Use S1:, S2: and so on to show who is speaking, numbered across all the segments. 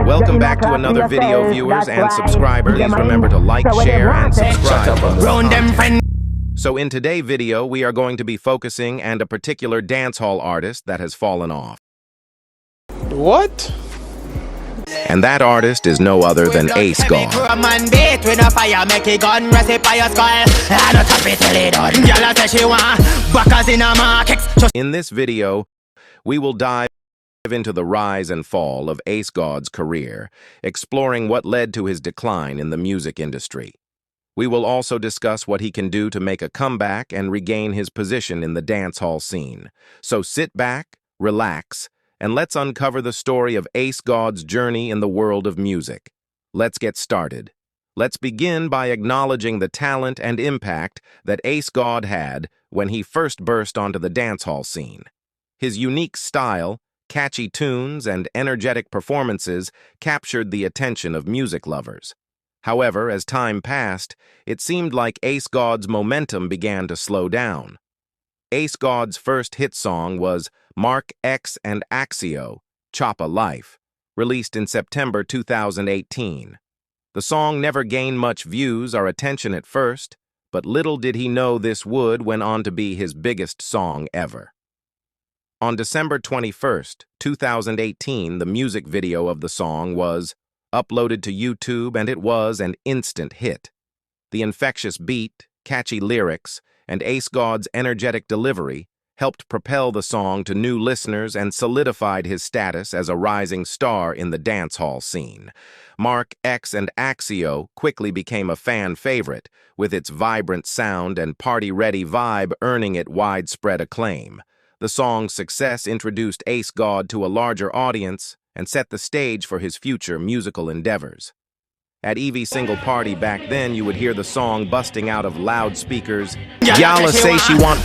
S1: Welcome back to another video, viewers and subscribers. Please remember to like, share, and subscribe. So in today's video, we are going to be focusing on a particular dancehall artist that has fallen off.
S2: What?
S1: And that artist is no other than Acegwad. In this video, we will dive into the rise and fall of Acegwad's career, exploring what led to his decline in the music industry. We will also discuss what he can do to make a comeback and regain his position in the dancehall scene. So sit back, relax, and let's uncover the story of Acegwad's journey in the world of music. Let's get started. Let's begin by acknowledging the talent and impact that Acegwad had when he first burst onto the dancehall scene. His unique style, catchy tunes, and energetic performances captured the attention of music lovers. However, as time passed, it seemed like Acegwad's momentum began to slow down. Acegwad's first hit song was Markx and Axio, Choppa Life, released in September 2018. The song never gained much views or attention at first, but little did he know this went on to be his biggest song ever. On December 21st, 2018, the music video of the song was uploaded to YouTube, and it was an instant hit. The infectious beat, catchy lyrics, and Acegwad's energetic delivery helped propel the song to new listeners and solidified his status as a rising star in the dancehall scene. Markx and Axio quickly became a fan favorite, with its vibrant sound and party-ready vibe earning it widespread acclaim. The song's success introduced Acegwad to a larger audience and set the stage for his future musical endeavors. At every single party back then, you would hear the song busting out of loudspeakers. Y'all say she want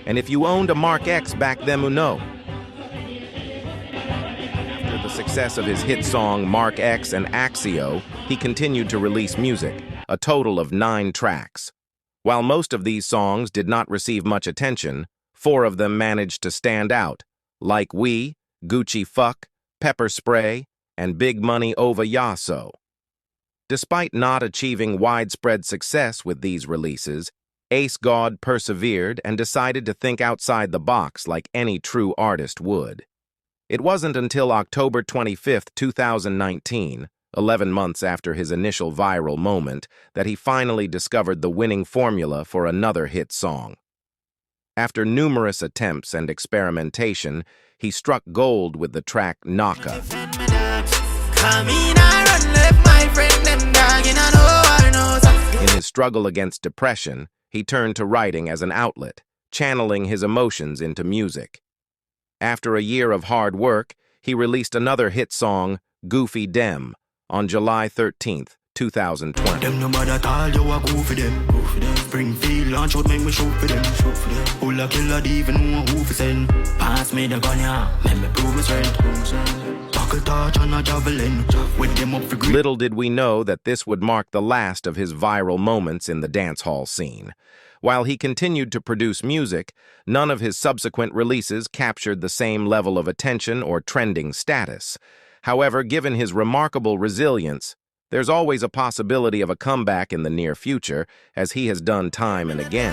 S1: and if you owned a Mark X back then, you know. After the success of his hit song Markx and Axio, he continued to release music, a total of 9 tracks. While most of these songs did not receive much attention, 4 of them managed to stand out, like We, Gucci Fuck, Pepper Spray, and Big Money Over Yasso. Despite not achieving widespread success with these releases, Acegwad persevered and decided to think outside the box like any true artist would. It wasn't until October 25, 2019, 11 months after his initial viral moment, that he finally discovered the winning formula for another hit song. After numerous attempts and experimentation, he struck gold with the track Naka. In his struggle against depression, he turned to writing as an outlet, channeling his emotions into music. After a year of hard work, he released another hit song, Goofy Dem, on July 13, 2020. Little did we know that this would mark the last of his viral moments in the dancehall scene. While he continued to produce music, none of his subsequent releases captured the same level of attention or trending status. However, given his remarkable resilience, there's always a possibility of a comeback in the near future, as he has done time and again.